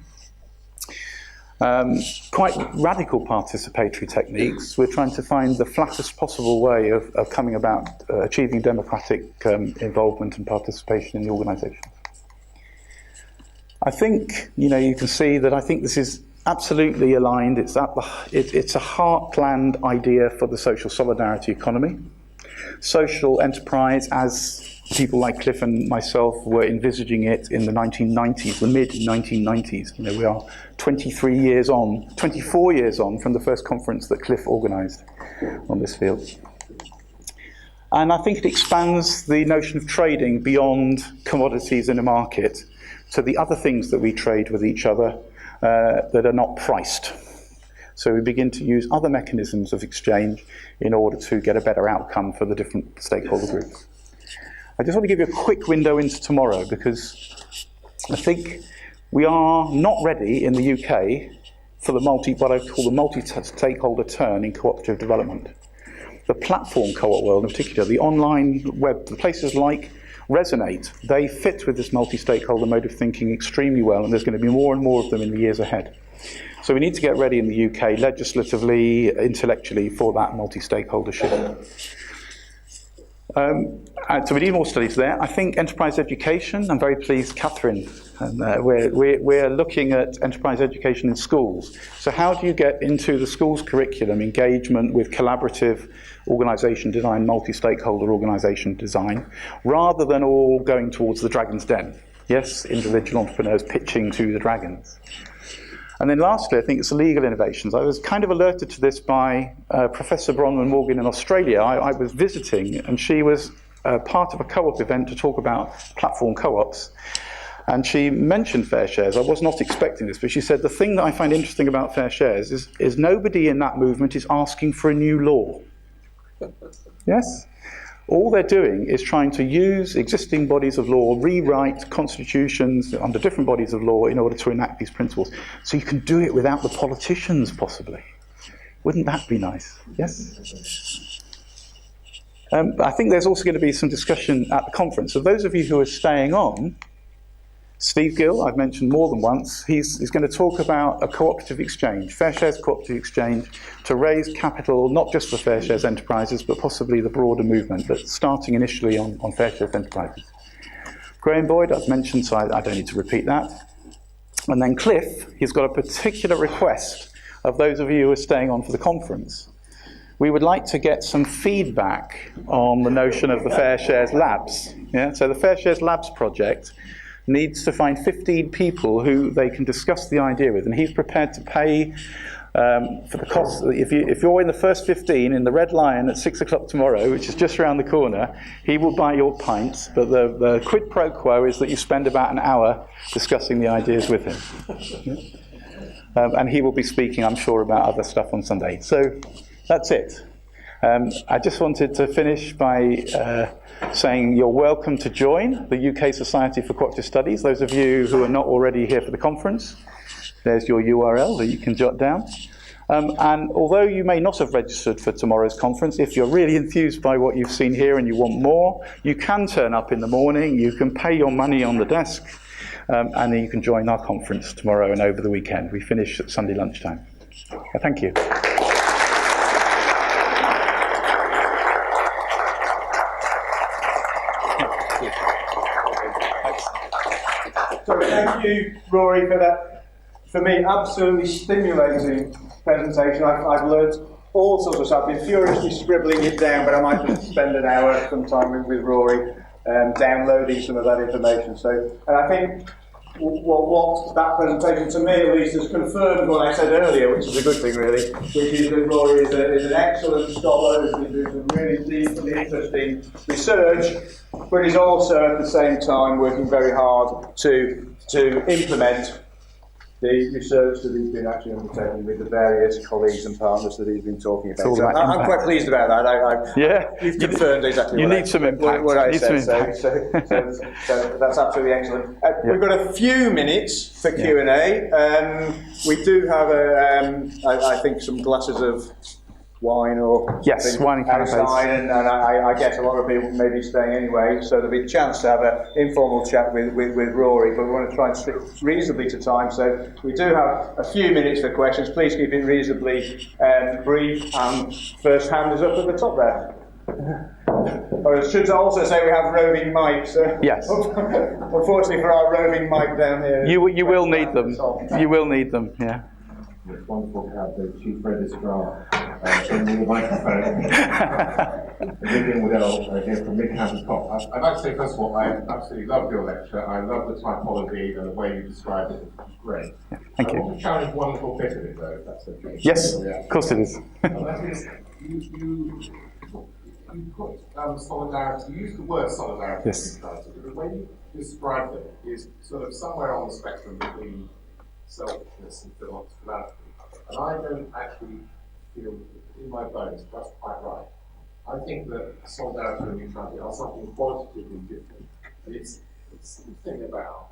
B: Quite radical participatory techniques. We're trying to find the flattest possible way of coming about achieving democratic involvement and participation in the organisation. I think, you can see that I think this is absolutely aligned. It's a heartland idea for the social solidarity economy. Social enterprise, as people like Cliff and myself were envisaging it in the 1990s, the mid-1990s. We are 24 years on from the first conference that Cliff organised on this field. And I think it expands the notion of trading beyond commodities in a market to the other things that we trade with each other that are not priced. So we begin to use other mechanisms of exchange in order to get a better outcome for the different stakeholder groups. I just want to give you a quick window into tomorrow, because I think we are not ready in the UK for what I call the multi-stakeholder turn in cooperative development. The platform co-op world in particular, the online web, the places like Resonate, they fit with this multi-stakeholder mode of thinking extremely well, and there's going to be more and more of them in the years ahead. So we need to get ready in the UK legislatively, intellectually, for that multi-stakeholder shift. So we need more studies there. I think enterprise education, I'm very pleased, Catherine, and we're looking at enterprise education in schools. So how do you get into the school's curriculum engagement with collaborative organisation design, multi-stakeholder organisation design, rather than all going towards the dragon's den? Yes, individual entrepreneurs pitching to the dragons. And then lastly, I think it's legal innovations. I was kind of alerted to this by Professor Bronwyn Morgan in Australia. I was visiting, and she was part of a co-op event to talk about platform co-ops. And she mentioned FairShares. I was not expecting this, but she said, the thing that I find interesting about FairShares is nobody in that movement is asking for a new law. Yes? All they're doing is trying to use existing bodies of law, rewrite constitutions under different bodies of law in order to enact these principles. So you can do it without the politicians, possibly. Wouldn't that be nice? Yes? I think there's also going to be some discussion at the conference. So those of you who are staying on, Steve Gill, I've mentioned more than once, he's going to talk about a cooperative exchange, FairShares cooperative exchange, to raise capital, not just for FairShares enterprises, but possibly the broader movement, but starting initially on FairShares enterprises. Graham Boyd, I've mentioned, so I don't need to repeat that. And then Cliff, he's got a particular request of those of you who are staying on for the conference. We would like to get some feedback on the notion of the FairShares Labs. Yeah? So the FairShares Labs project needs to find 15 people who they can discuss the idea with, and he's prepared to pay for the cost. If you're in the first 15 in the Red Lion at 6 o'clock tomorrow, which is just around the corner, he will buy your pints, but the quid pro quo is that you spend about an hour discussing the ideas with him. Yeah? And he will be speaking, I'm sure, about other stuff on Sunday. So that's it. I just wanted to finish by saying you're welcome to join the UK Society for Cooperative Studies. Those of you who are not already here for the conference, there's your URL that you can jot down. And although you may not have registered for tomorrow's conference, if you're really enthused by what you've seen here and you want more, you can turn up in the morning, you can pay your money on the desk, and then you can join our conference tomorrow and over the weekend. We finish at Sunday lunchtime. Thank you.
A: So thank you, Rory, for that, for me, absolutely stimulating presentation. I've learned all sorts of stuff. I've been furiously scribbling it down, but I might just spend an hour sometime with Rory downloading some of that information. So, and I think what that presentation, to me at least, has confirmed what I said earlier, which is a good thing really, which is that Rory is an excellent scholar who's been doing some really deep and interesting research, but is also at the same time working very hard to implement the research that he's been actually undertaking with the various colleagues and partners that he's been talking about. So I'm quite pleased about that. You've confirmed exactly
B: you need some impact.
A: What I said. So that's absolutely excellent. We've got a few minutes for Q&A. We do have, I think, some glasses of wine or
B: wine and
A: outside, and I guess a lot of people may be staying anyway, so there'll be a chance to have an informal chat with Rory, but we want to try and stick reasonably to time, so we do have a few minutes for questions. Please keep it reasonably brief, and first hand is up at the top there. Or I should also say we have roving mics.
B: Yes.
A: Unfortunately for our roving mic down here.
B: You will need them. You will need them, yeah.
C: It's wonderful to have the chief registrar in the microphone. Vivian Waddell here from Midham Cop. I'd like to say, first of all, I absolutely loved your lecture. I love the typology and the way you described it. It's great.
B: Thank you.
C: I want to challenge one little bit of it, though, if that's okay.
B: Yes, of course it is.
C: And that is, you put solidarity, you used the word solidarity,
B: yes,
C: but the way you described it is sort of somewhere on the spectrum between selfishness and philanthropy. And I don't actually feel in my bones that's quite right. I think that solidarity and neutrality are something qualitatively different. And it's the thing about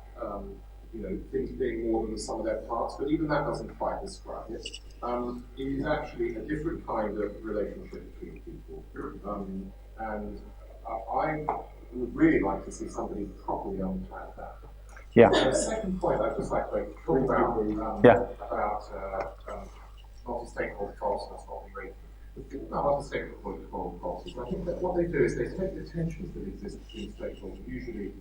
C: things being more than the sum of their parts, but even that doesn't quite describe it. It is actually a different kind of relationship between people. And I would really like to see somebody properly unpack that.
B: Yeah.
C: The second point I'd just like to talk about multi-stakeholder policies, not the rate. The thing about multi-stakeholder policies, I think that what they do is they take the tensions that exist between stakeholders, usually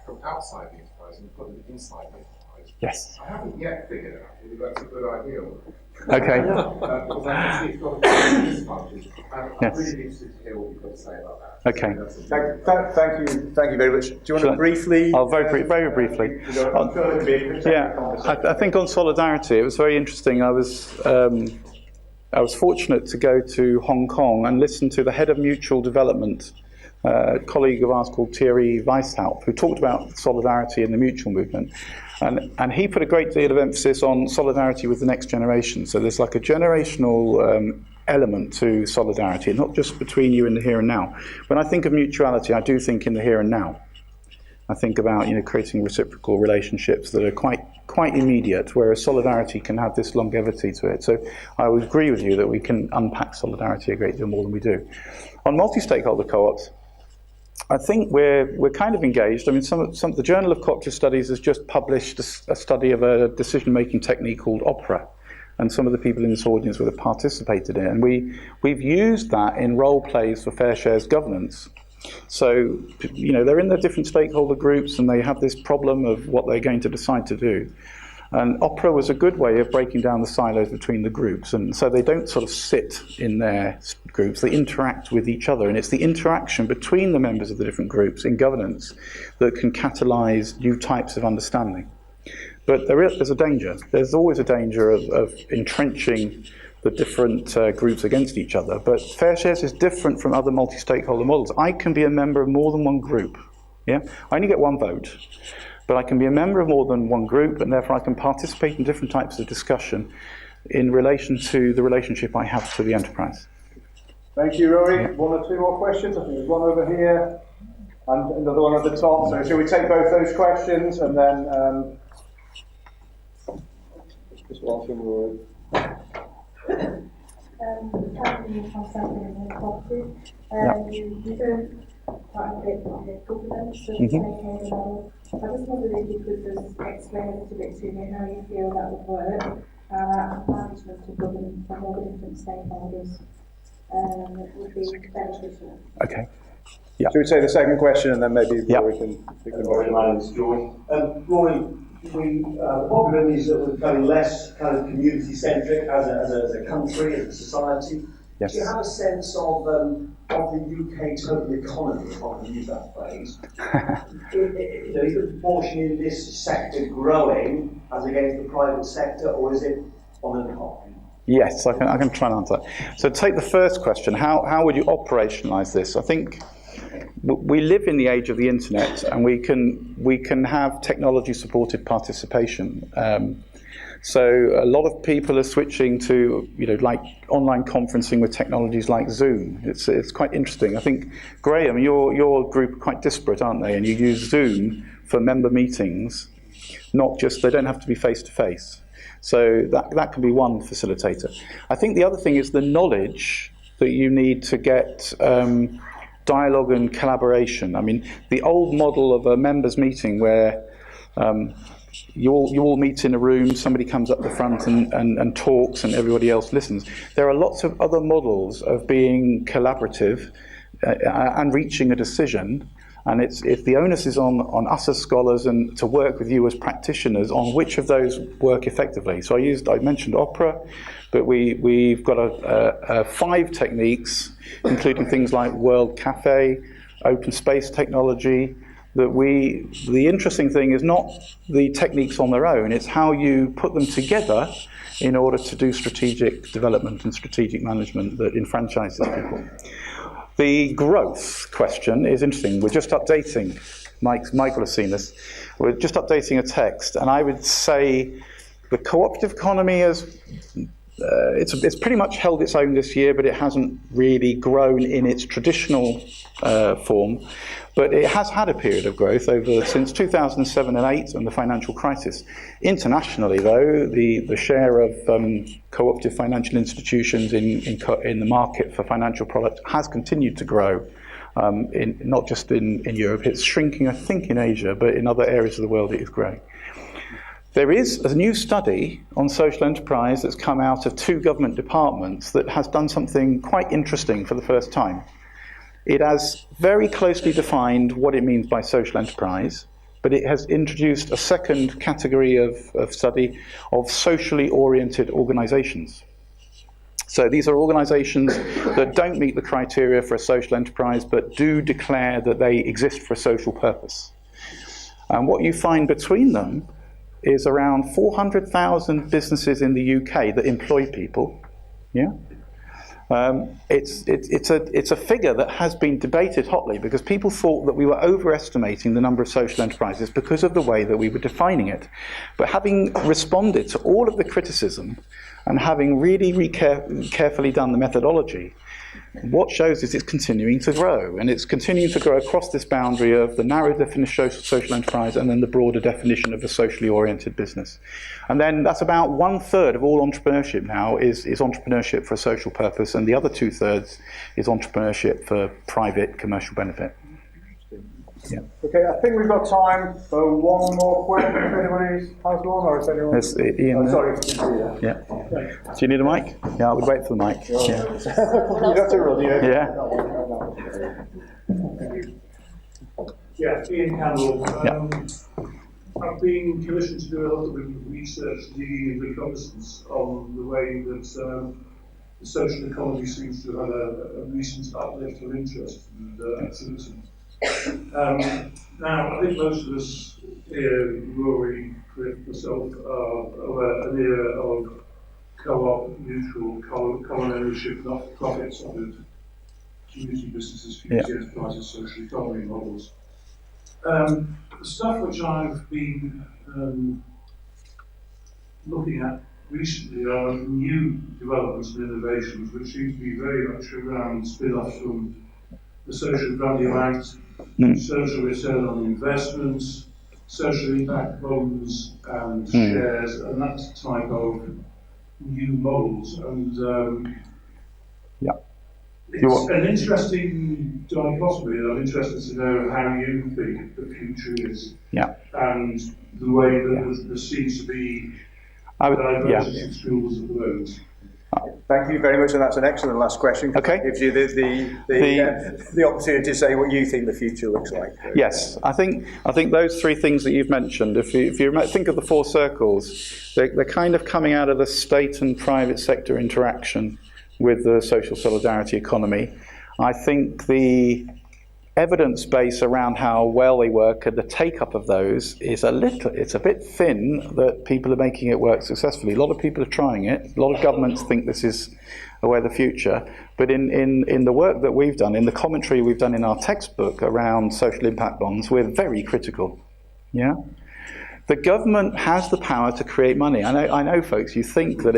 C: from outside the enterprise, and put them inside the enterprise.
B: Yes.
C: I haven't yet figured out whether that's a good idea.
B: Okay.
C: Because I can see it's got a disadvantage. I'm really interested to hear what you've got to say about that.
B: Okay.
A: Thank you very much. Do you want to briefly?
B: Oh, very briefly. I think on solidarity, it was very interesting. I was fortunate to go to Hong Kong and listen to the head of mutual development, a colleague of ours called Thierry Weishaupt, who talked about solidarity in the mutual movement. And he put a great deal of emphasis on solidarity with the next generation. So there's like a generational element to solidarity, not just between you in the here and now. When I think of mutuality, I do think in the here and now. I think about creating reciprocal relationships that are quite immediate, whereas solidarity can have this longevity to it. So I would agree with you that we can unpack solidarity a great deal more than we do. On multi-stakeholder co-ops, I think we're kind of engaged. I mean, the Journal of Cooperative Studies has just published a study of a decision-making technique called OPERA, and some of the people in this audience would have participated in it. And we've used that in role plays for FairShares governance. So, they're in the different stakeholder groups, and they have this problem of what they're going to decide to do. And OPERA was a good way of breaking down the silos between the groups, and so they don't sort of sit in their groups, they interact with each other, and it's the interaction between the members of the different groups in governance that can catalyse new types of understanding. But there's a danger. There's always a danger of entrenching the different groups against each other, but FairShares is different from other multi-stakeholder models. I can be a member of more than one group. I only get one vote. But I can be a member of more than one group, and therefore I can participate in different types of discussion in relation to the relationship I have to the enterprise.
A: Thank you, Rory. One or two more questions. I think there's one over here and another one at the top. So shall we take both those questions and then just one from Rory.
D: You do quite a bit on the governance of stakeholder model. I just wondered if you could just explain a little bit to me how you feel that would work, how that management of governance from all the different stakeholders would be beneficial.
B: Okay. Yeah.
A: Should we take the second question and then maybe
B: Yeah.
A: Rory can pick them
E: Rory,
A: up?
E: my name is George. Rory, the problem is that we're becoming less kind of community-centric as a country, as a society.
B: Yes.
E: Do you have a sense of the UK total economy, if I can use that phrase? Is the proportion in this sector growing as against the private sector, or is it on and off?
B: Yes, I can try and answer that. So take the first question, how would you operationalise this? I think we live in the age of the internet, and we can have technology-supported participation. So a lot of people are switching to, like online conferencing with technologies like Zoom. It's quite interesting. I think, Graham, your group are quite disparate, aren't they? And you use Zoom for member meetings, not just, they don't have to be face-to-face. So that can be one facilitator. I think the other thing is the knowledge that you need to get dialogue and collaboration. I mean, the old model of a members meeting where you all meet in a room, somebody comes up the front and talks and everybody else listens. There are lots of other models of being collaborative and reaching a decision. And if the onus is on us as scholars and to work with you as practitioners on which of those work effectively. So I mentioned opera, but we've got 5 techniques, including things like World Cafe, open space technology, the interesting thing is not the techniques on their own, it's how you put them together in order to do strategic development and strategic management that enfranchises people. The growth question is interesting. We're just updating, Michael has seen this, we're just updating a text, and I would say the cooperative economy it's pretty much held its own this year, but it hasn't really grown in its traditional form. But it has had a period of growth since 2007 and 8 and the financial crisis. Internationally, though, the share of cooperative financial institutions in the market for financial products has continued to grow, not just in Europe. It's shrinking, I think, in Asia, but in other areas of the world it is growing. There is a new study on social enterprise that's come out of 2 government departments that has done something quite interesting for the first time. It has very closely defined what it means by social enterprise, but it has introduced a second category of study of socially oriented organisations. So these are organisations that don't meet the criteria for a social enterprise, but do declare that they exist for a social purpose. And what you find between them is around 400,000 businesses in the UK that employ people. Yeah. It's a figure that has been debated hotly because people thought that we were overestimating the number of social enterprises because of the way that we were defining it. But having responded to all of the criticism and having really carefully done the methodology, what shows is it's continuing to grow, and it's continuing to grow across this boundary of the narrow definition of social enterprise and then the broader definition of a socially oriented business. And then that's about 1/3 of all entrepreneurship now is entrepreneurship for a social purpose, and the other 2/3 is entrepreneurship for private commercial benefit. Yeah.
A: Okay, I think we've got time for one more question. If anybody has one, or if anyone...
B: There's Ian there.
A: Sorry.
B: Yeah. Do you need a mic? Yeah, I would wait for the mic. Yeah.
A: You have to run,
B: Yeah.
F: Yeah, Ian Campbell.
B: Yeah.
F: I've been commissioned to do a lot of research digging into cognizance on the way that the social economy seems to have a recent uplift of interest and activity. Now, I think most of us here, Rory, Cliff, myself, are aware an era of co-op, neutral, common ownership, not-for-profits, community businesses, community enterprises, social economy models. The stuff which I've been looking at recently are new developments and innovations which seem to be very much around spin-offs from the Social Value Act, social return on investments, social impact bonds and shares, and that type of new models. And It's an interesting dichotomy, and I'm interested to know how you think the future is.
B: Yeah.
F: And the way that there seems to be diversity of schools at the moment.
A: Thank you very much, and that's an excellent last question.
B: Okay.
A: It gives you the opportunity to say what you think the future looks like.
B: Yes, I think those three things that you've mentioned, if you think of the four circles, they're kind of coming out of the state and private sector interaction with the social solidarity economy. I think the evidence base around how well they work and the take-up of those is it's a bit thin that people are making it work successfully. A lot of people are trying it. A lot of governments think this is a way of the future. But in the work that we've done, in the commentary we've done in our textbook around social impact bonds, we're very critical. Yeah? The government has the power to create money. I know, folks, you think that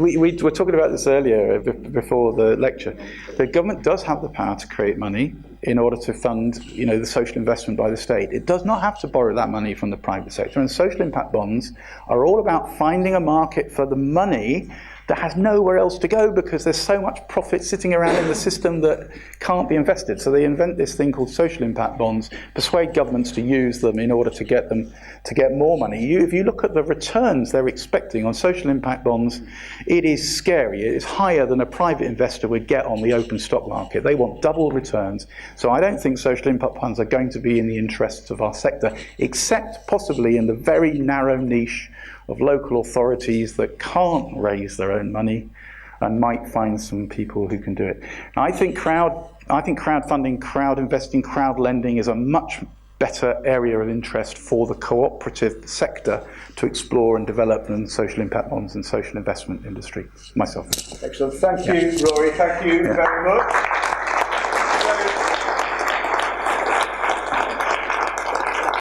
B: we were talking about this earlier before the lecture. The government does have the power to create money in order to fund, the social investment by the state. It does not have to borrow that money from the private sector. And social impact bonds are all about finding a market for the money that has nowhere else to go because there's so much profit sitting around in the system that can't be invested. So they invent this thing called social impact bonds, persuade governments to use them in order to get more money. If you look at the returns they're expecting on social impact bonds, it is scary. It is higher than a private investor would get on the open stock market. They want double returns. So I don't think social impact bonds are going to be in the interests of our sector, except possibly in the very narrow niche of local authorities that can't raise their own money and might find some people who can do it. I think crowdfunding, crowd investing, crowd lending is a much better area of interest for the cooperative sector to explore and develop than social impact bonds and social investment industry. Myself.
A: Excellent. Thank you, Rory. Thank you very much.